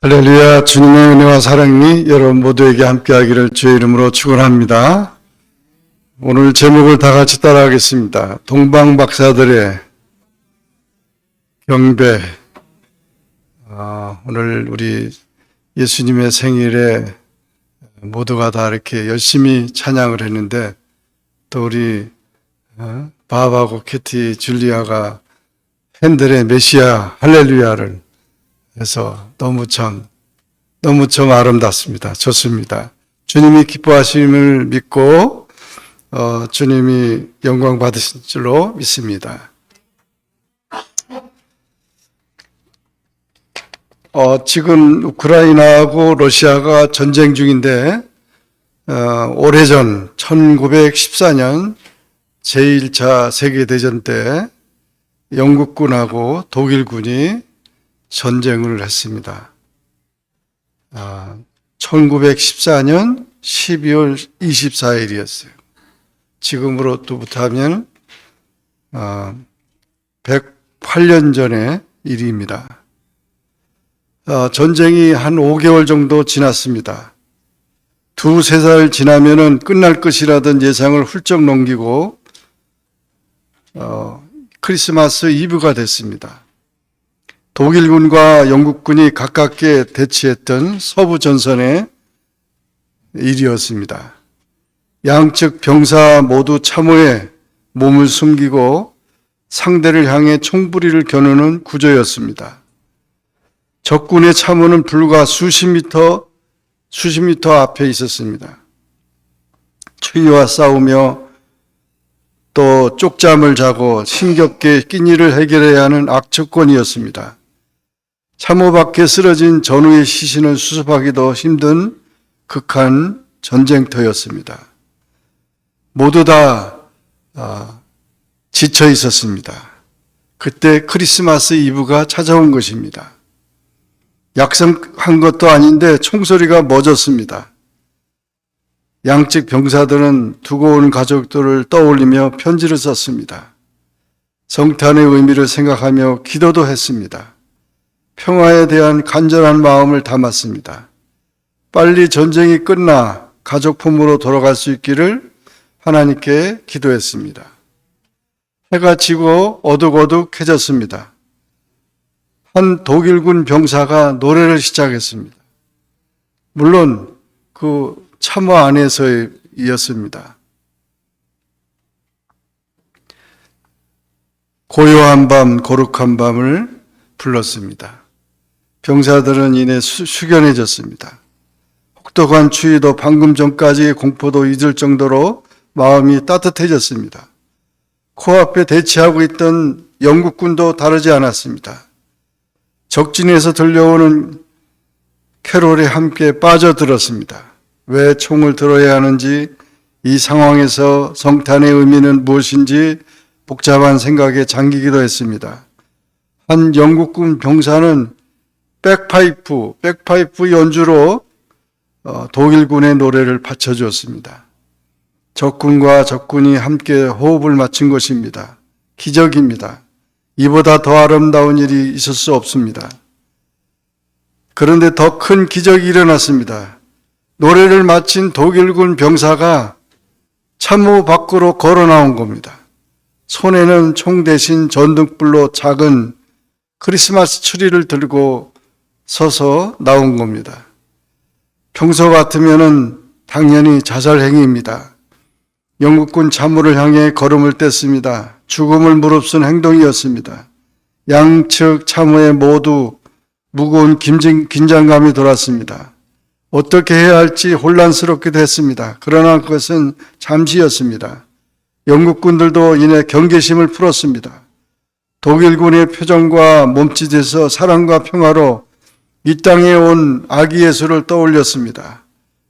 할렐루야. 주님의 은혜와 사랑이 여러분 모두에게 함께하기를 주의 이름으로 축원합니다. 오늘 제목을 다 같이 따라하겠습니다. 동방박사들의 경배. 오늘 우리 예수님의 생일에 모두가 다 이렇게 열심히 찬양을 했는데 또 우리 바하고 캐티 줄리아가 팬들의 메시아 할렐루야를 해서 너무 참 아름답습니다. 좋습니다. 주님이 기뻐하심을 믿고 주님이 영광 받으신 줄로 믿습니다. 지금 우크라이나하고 러시아가 전쟁 중인데 오래전 1914년 제1차 세계대전 때 영국군하고 독일군이 전쟁을 했습니다. 1914년 12월 24일이었어요. 지금으로부터 하면 108년 전의 일입니다. 전쟁이 한 5개월 정도 지났습니다. 2-3살 지나면은 끝날 것이라던 예상을 훌쩍 넘기고 크리스마스 이브가 됐습니다. 독일군과 영국군이 가깝게 대치했던 서부 전선의 일이었습니다. 양측 병사 모두 참호에 몸을 숨기고 상대를 향해 총부리를 겨누는 구조였습니다. 적군의 참호는 불과 수십 미터 앞에 있었습니다. 추위와 싸우며 또 쪽잠을 자고 힘겹게 끼니를 해결해야 하는 악조건이었습니다. 참호 밖에 쓰러진 전우의 시신을 수습하기도 힘든 극한 전쟁터였습니다. 모두 다 지쳐 있었습니다. 그때 크리스마스 이브가 찾아온 것입니다. 약속한 것도 아닌데 총소리가 멎었습니다. 양측 병사들은 두고 온 가족들을 떠올리며 편지를 썼습니다. 성탄의 의미를 생각하며 기도도 했습니다. 평화에 대한 간절한 마음을 담았습니다. 빨리 전쟁이 끝나 가족 품으로 돌아갈 수 있기를 하나님께 기도했습니다. 해가 지고 어둑어둑해졌습니다. 한 독일군 병사가 노래를 시작했습니다. 물론 그 참호 안에서이었습니다. 고요한 밤, 거룩한 밤을 불렀습니다. 병사들은 이내 숙연해졌습니다. 혹독한 추위도 방금 전까지의 공포도 잊을 정도로 마음이 따뜻해졌습니다. 코앞에 대치하고 있던 영국군도 다르지 않았습니다. 적진에서 들려오는 캐롤에 함께 빠져들었습니다. 왜 총을 들어야 하는지, 이 상황에서 성탄의 의미는 무엇인지 복잡한 생각에 잠기기도 했습니다. 한 영국군 병사는 백파이프 연주로 독일군의 노래를 바쳐주었습니다. 적군과 적군이 함께 호흡을 맞춘 것입니다. 기적입니다. 이보다 더 아름다운 일이 있을 수 없습니다. 그런데 더 큰 기적이 일어났습니다. 노래를 마친 독일군 병사가 참호 밖으로 걸어 나온 겁니다. 손에는 총 대신 전등불로 작은 크리스마스 트리를 들고 서서 나온 겁니다. 평소 같으면은 당연히 자살 행위입니다. 영국군 참호를 향해 걸음을 뗐습니다. 죽음을 무릅쓴 행동이었습니다. 양측 참호에 모두 무거운 긴장감이 돌았습니다. 어떻게 해야 할지 혼란스럽기도 했습니다. 그러나 그것은 잠시였습니다. 영국군들도 이내 경계심을 풀었습니다. 독일군의 표정과 몸짓에서 사랑과 평화로 이 땅에 온 아기 예수를 떠올렸습니다.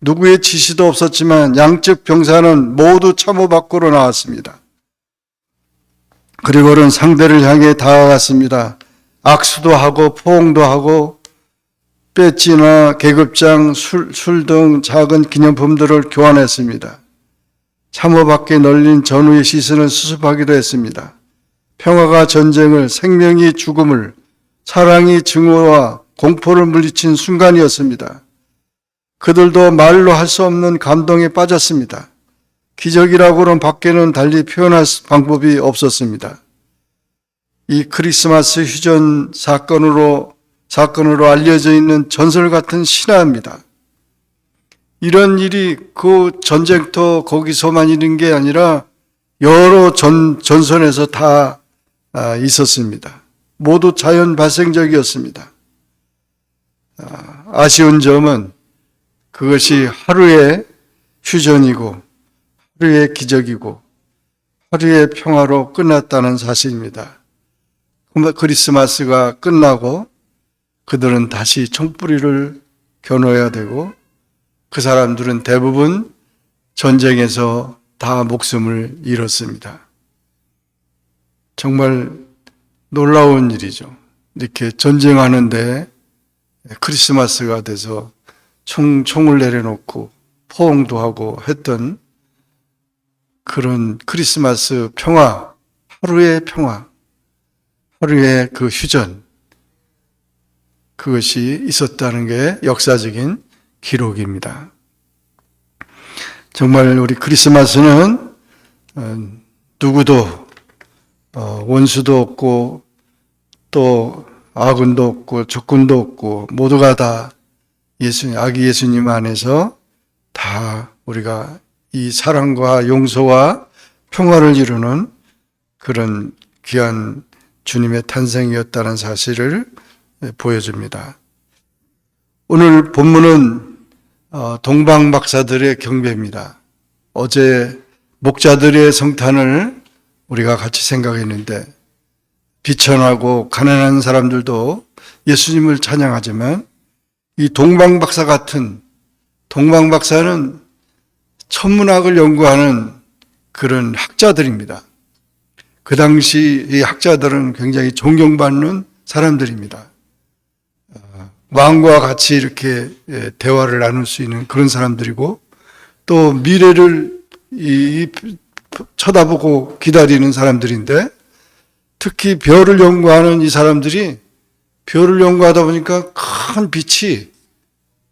누구의 지시도 없었지만 양측 병사는 모두 참호 밖으로 나왔습니다. 그리고는 상대를 향해 다가갔습니다. 악수도 하고 포옹도 하고 배지나 계급장, 술 등 작은 기념품들을 교환했습니다. 참호 밖에 널린 전우의 시신을 수습하기도 했습니다. 평화가 전쟁을, 생명이 죽음을, 사랑이 증오와 공포를 물리친 순간이었습니다. 그들도 말로 할 수 없는 감동에 빠졌습니다. 기적이라고는 밖에는 달리 표현할 방법이 없었습니다. 이 크리스마스 휴전 사건으로 알려져 있는 전설 같은 신화입니다. 이런 일이 그 전쟁터 거기서만 있는 게 아니라 여러 전선에서 다 있었습니다. 모두 자연 발생적이었습니다. 아쉬운 점은 그것이 하루의 휴전이고 하루의 기적이고 하루의 평화로 끝났다는 사실입니다. 크리스마스가 끝나고 그들은 다시 총뿌리를 겨눠야 되고 그 사람들은 대부분 전쟁에서 다 목숨을 잃었습니다. 정말 놀라운 일이죠. 이렇게 전쟁하는데 크리스마스가 돼서 총을 내려놓고 포옹도 하고 했던 그런 크리스마스 평화, 하루의 평화, 하루의 그 휴전, 그것이 있었다는 게 역사적인 기록입니다. 정말 우리 크리스마스는 누구도 원수도 없고 또 아군도 없고 적군도 없고 모두가 다 아기 예수님 안에서 다 우리가 이 사랑과 용서와 평화를 이루는 그런 귀한 주님의 탄생이었다는 사실을 보여줍니다. 오늘 본문은 동방박사들의 경배입니다. 어제 목자들의 성탄을 우리가 같이 생각했는데 비천하고 가난한 사람들도 예수님을 찬양하지만 이 동방박사 같은 동방박사는 천문학을 연구하는 그런 학자들입니다. 그 당시 이 학자들은 굉장히 존경받는 사람들입니다. 왕과 같이 이렇게 대화를 나눌 수 있는 그런 사람들이고 또 미래를 쳐다보고 기다리는 사람들인데 특히 별을 연구하는 이 사람들이 별을 연구하다 보니까 큰 빛이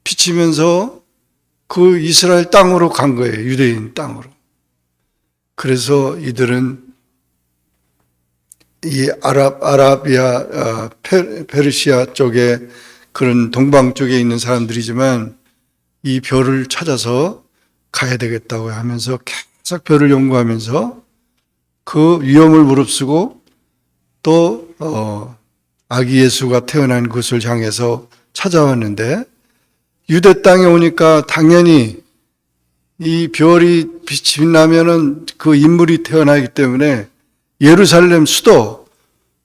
비치면서 그 이스라엘 땅으로 간 거예요. 유대인 땅으로. 그래서 이들은 이 아라비아, 페르시아 쪽에 그런 동방 쪽에 있는 사람들이지만 이 별을 찾아서 가야 되겠다고 하면서 계속 별을 연구하면서 그 위험을 무릅쓰고 또 아기 예수가 태어난 곳을 향해서 찾아왔는데 유대 땅에 오니까 당연히 이 별이 빛이 나면은 그 인물이 태어나기 때문에 예루살렘 수도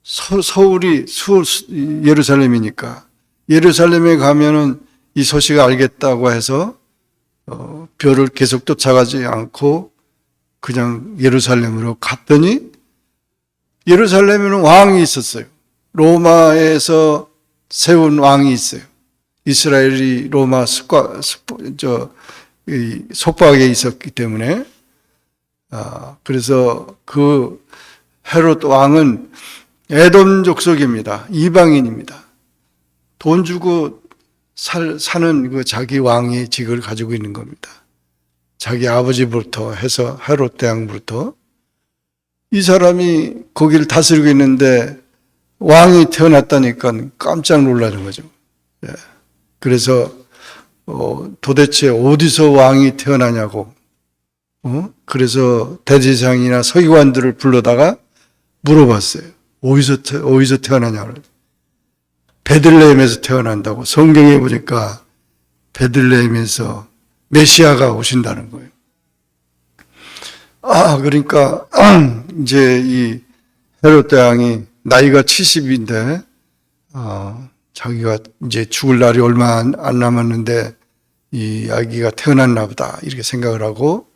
서울이 예루살렘이니까 예루살렘에 가면은 이 소식을 알겠다고 해서 별을 계속 쫓아가지 않고 그냥 예루살렘으로 갔더니 예루살렘에는 왕이 있었어요. 로마에서 세운 왕이 있어요. 이스라엘이 로마 속박에 있었기 때문에 그래서 그 헤롯 왕은 에돔 족속입니다. 이방인입니다. 돈 주고 사는 그 자기 왕의 직을 가지고 있는 겁니다. 자기 아버지부터 해서 헤롯 대왕부터 이 사람이 거기를 다스리고 있는데 왕이 태어났다니까 깜짝 놀라는 거죠. 그래서 도대체 어디서 왕이 태어나냐고 그래서 대제사장이나 서기관들을 불러다가 물어봤어요. 어디서 태어나냐고. 베들레헴에서 태어난다고. 성경에 보니까 베들레헴에서 메시아가 오신다는 거예요. 그러니까 이제 이 헤롯 대왕이 나이가 70인데 자기가 이제 죽을 날이 얼마 안 남았는데 이 아기가 태어났나 보다 이렇게 생각을 하고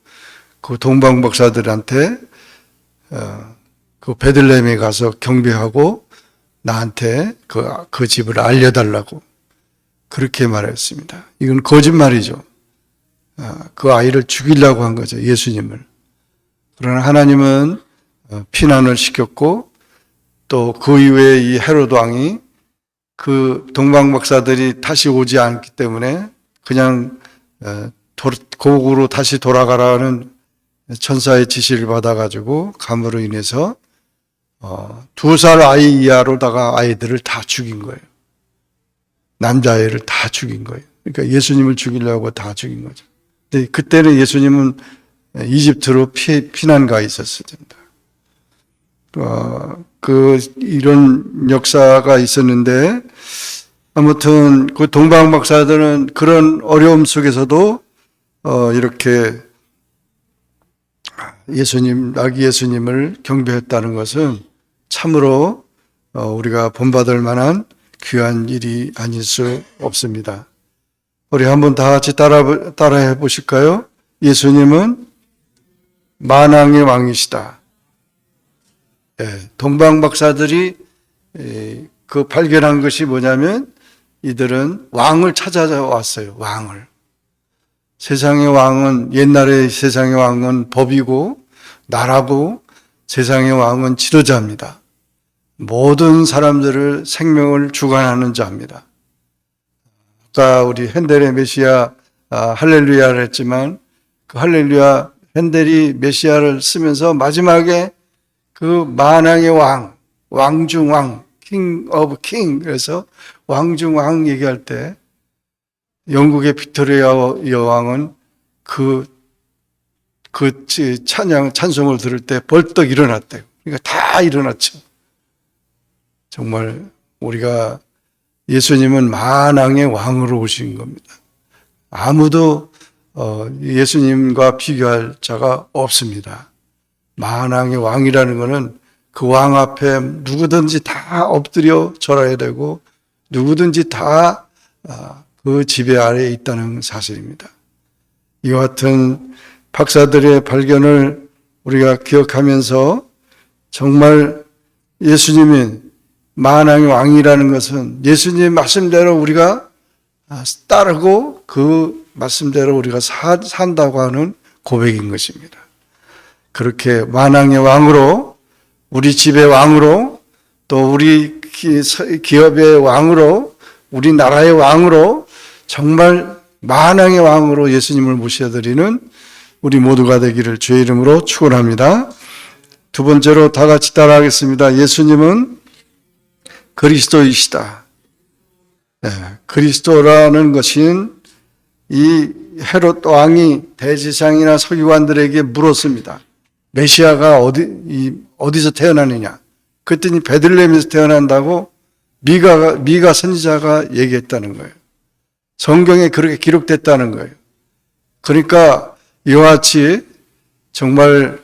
그 동방박사들한테 그 베들레헴에 가서 경배하고 나한테 그 집을 알려달라고 그렇게 말했습니다. 이건 거짓말이죠. 그 아이를 죽이려고 한 거죠. 예수님을. 그러나 하나님은 피난을 시켰고 또 그 이후에 이 헤롯 왕이 그 동방 박사들이 다시 오지 않기 때문에 그냥 고국으로 다시 돌아가라는 천사의 지시를 받아가지고 감으로 인해서 2살 아이 이하로다가 아이들을 다 죽인 거예요. 남자아이를 다 죽인 거예요. 그러니까 예수님을 죽이려고 다 죽인 거죠. 근데 그때는 예수님은 이집트로 피난 가 있었을 텐데. 이런 역사가 있었는데, 아무튼 그 동방 박사들은 그런 어려움 속에서도 이렇게 아기 예수님을 경배했다는 것은 참으로 우리가 본받을 만한 귀한 일이 아닐 수 없습니다. 우리 한번 다 같이 따라해 보실까요? 예수님은 만왕의 왕이시다. 동방 박사들이 그 발견한 것이 뭐냐면 이들은 왕을 찾아왔어요. 왕을. 세상의 왕은, 옛날의 세상의 왕은 법이고 나라고, 세상의 왕은 지도자입니다. 모든 사람들을 생명을 주관하는 자입니다. 아까 우리 핸델의 메시아 할렐루야를 했지만 그 할렐루야 핸델이 메시아를 쓰면서 마지막에 그 만왕의 왕, 왕중왕, king of king, 그래서 왕중왕 얘기할 때 영국의 빅토리아 여왕은 그 찬송을 들을 때 벌떡 일어났대요. 그러니까 다 일어났죠. 정말 우리가 예수님은 만왕의 왕으로 오신 겁니다. 아무도 예수님과 비교할 자가 없습니다. 만왕의 왕이라는 것은 그 왕 앞에 누구든지 다 엎드려 절해야 되고 누구든지 다 그 지배 아래에 있다는 사실입니다. 이와 같은 박사들의 발견을 우리가 기억하면서 정말 예수님이 만왕의 왕이라는 것은 예수님 말씀대로 우리가 따르고 그 말씀대로 우리가 산다고 하는 고백인 것입니다. 그렇게 만왕의 왕으로, 우리 집의 왕으로, 또 우리 기업의 왕으로, 우리 나라의 왕으로, 정말 만왕의 왕으로 예수님을 모셔드리는 우리 모두가 되기를 주의 이름으로 축원합니다. 두 번째로 다 같이 따라하겠습니다. 예수님은 그리스도이시다. 그리스도라는 것은 이 헤롯 왕이 대제사장이나 서기관들에게 물었습니다. 메시아가 어디서 태어나느냐? 그랬더니 베들레헴에서 태어난다고 미가 선지자가 얘기했다는 거예요. 성경에 그렇게 기록됐다는 거예요. 그러니까 이와 같이 정말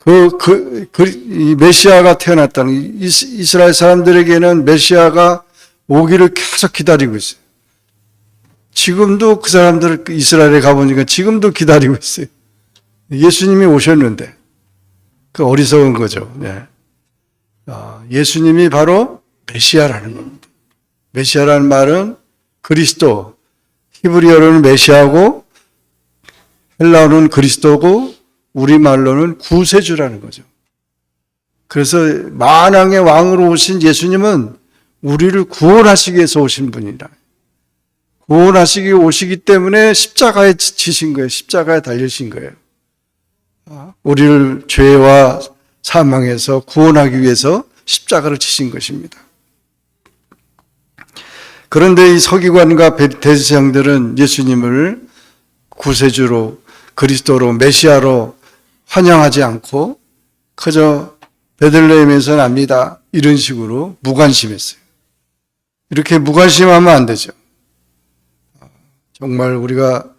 이 메시아가 태어났다는, 이스라엘 사람들에게는 메시아가 오기를 계속 기다리고 있어요. 지금도 그 사람들 이스라엘에 가보니까 지금도 기다리고 있어요. 예수님이 오셨는데 그 어리석은 거죠. 네. 예수님이 바로 메시아라는 겁니다. 메시아라는 말은 그리스도, 히브리어로는 메시아고 헬라어는 그리스도고 우리말로는 구세주라는 거죠. 그래서 만왕의 왕으로 오신 예수님은 우리를 구원하시기 위해서 오신 분이라. 구원하시기 위해 오시기 때문에 십자가에 지신 거예요. 십자가에 달리신 거예요. 우리를 죄와 사망에서 구원하기 위해서 십자가를 지신 것입니다. 그런데 이 서기관과 대제사장들은 예수님을 구세주로, 그리스도로, 메시아로 환영하지 않고 그저 베들레헴에서 납니다, 이런 식으로 무관심했어요. 이렇게 무관심하면 안 되죠. 정말 우리가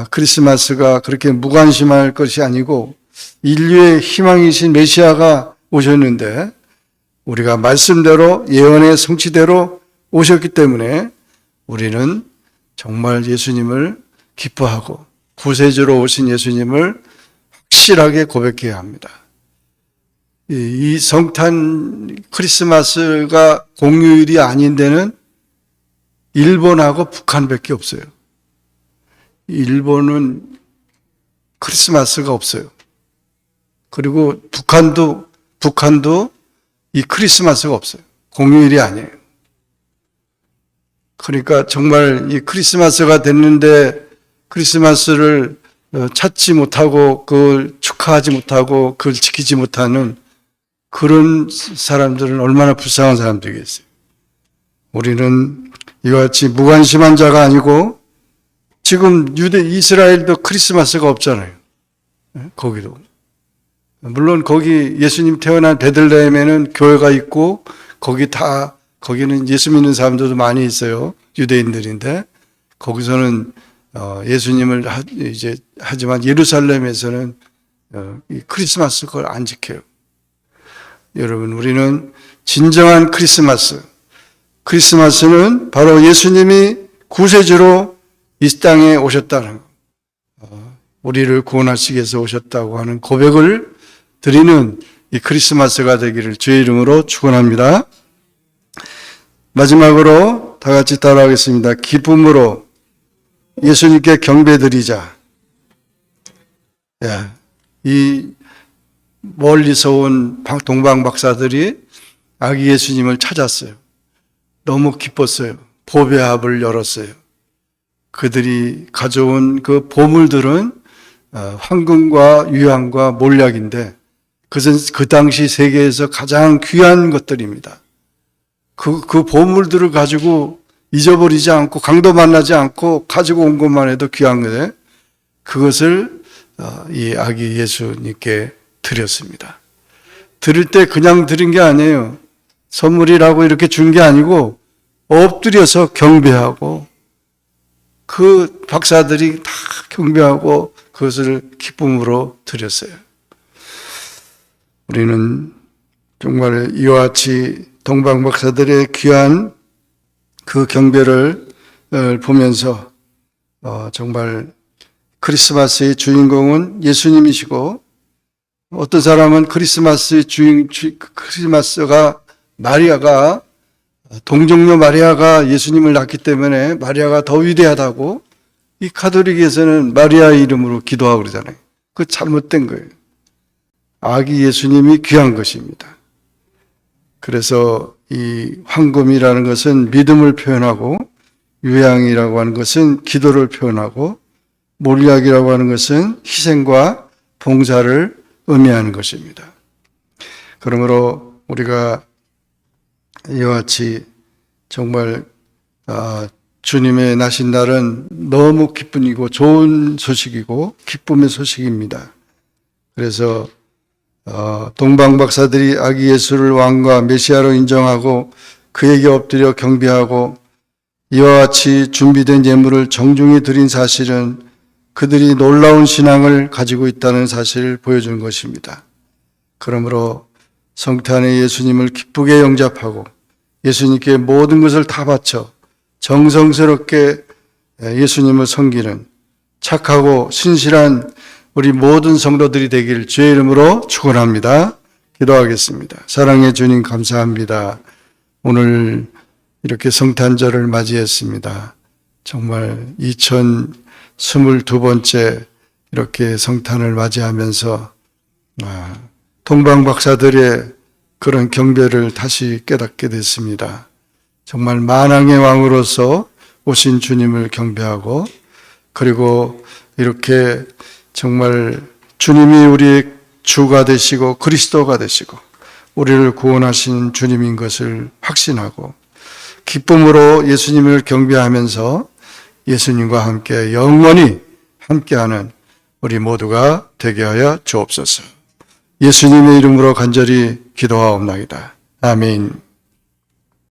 크리스마스가 그렇게 무관심할 것이 아니고 인류의 희망이신 메시아가 오셨는데 우리가 말씀대로, 예언의 성취대로 오셨기 때문에 우리는 정말 예수님을 기뻐하고 구세주로 오신 예수님을 확실하게 고백해야 합니다. 이 성탄 크리스마스가 공휴일이 아닌 데는 일본하고 북한밖에 없어요. 일본은 크리스마스가 없어요. 그리고 북한도 이 크리스마스가 없어요. 공휴일이 아니에요. 그러니까 정말 이 크리스마스가 됐는데 크리스마스를 찾지 못하고 그걸 축하하지 못하고 그걸 지키지 못하는 그런 사람들은 얼마나 불쌍한 사람들이겠어요. 우리는 이와 같이 무관심한 자가 아니고 지금 이스라엘도 크리스마스가 없잖아요. 거기도. 물론 거기 예수님 태어난 베들레헴에는 교회가 있고 거기는 예수 믿는 사람들도 많이 있어요. 유대인들인데 거기서는 예수님을 이제 하지만 예루살렘에서는 이 크리스마스 그걸 안 지켜요. 여러분, 우리는 진정한 크리스마스는 바로 예수님이 구세주로 이 땅에 오셨다는 것, 우리를 구원하시기 위해서 오셨다고 하는 고백을 드리는 이 크리스마스가 되기를 주의 이름으로 축원합니다. 마지막으로 다 같이 따라하겠습니다. 기쁨으로 예수님께 경배드리자. 이 멀리서 온 동방 박사들이 아기 예수님을 찾았어요. 너무 기뻤어요. 보배합을 열었어요. 그들이 가져온 그 보물들은 황금과 유향과 몰약인데 그것은 그 당시 세계에서 가장 귀한 것들입니다. 그 보물들을 가지고 잊어버리지 않고 강도 만나지 않고 가지고 온 것만 해도 귀한 건데 그것을 이 아기 예수님께 드렸습니다. 드릴 때 그냥 드린 게 아니에요. 선물이라고 이렇게 준 게 아니고 엎드려서 경배하고 그 박사들이 다 경배하고 그것을 기쁨으로 드렸어요. 우리는 정말 이와 같이 동방 박사들의 귀한 그 경배를 보면서 정말 크리스마스의 주인공은 예수님이시고 어떤 사람은 크리스마스가 마리아가 동정녀 마리아가 예수님을 낳기 때문에 마리아가 더 위대하다고 이 가톨릭에서는 마리아 이름으로 기도하고 그러잖아요. 그거 잘못된 거예요. 아기 예수님이 귀한 것입니다. 그래서 이 황금이라는 것은 믿음을 표현하고 유향이라고 하는 것은 기도를 표현하고 몰약이라고 하는 것은 희생과 봉사를 의미하는 것입니다. 그러므로 우리가 이와 같이 정말 주님의 나신 날은 너무 기쁜 이고 좋은 소식이고 기쁨의 소식입니다. 그래서 동방 박사들이 아기 예수를 왕과 메시아로 인정하고 그에게 엎드려 경배하고 이와 같이 준비된 예물을 정중히 드린 사실은 그들이 놀라운 신앙을 가지고 있다는 사실을 보여준 것입니다. 그러므로 성탄의 예수님을 기쁘게 영접하고 예수님께 모든 것을 다 바쳐 정성스럽게 예수님을 섬기는 착하고 신실한 우리 모든 성도들이 되기를 주의 이름으로 축원합니다. 기도하겠습니다. 사랑의 주님 감사합니다. 오늘 이렇게 성탄절을 맞이했습니다. 정말 2022번째 이렇게 성탄을 맞이하면서 동방 박사들의 그런 경배를 다시 깨닫게 됐습니다. 정말 만왕의 왕으로서 오신 주님을 경배하고 그리고 이렇게 정말 주님이 우리의 주가 되시고 그리스도가 되시고 우리를 구원하신 주님인 것을 확신하고 기쁨으로 예수님을 경배하면서 예수님과 함께 영원히 함께하는 우리 모두가 되게 하여 주옵소서. 예수님의 이름으로 간절히 기도하옵나이다. 아멘.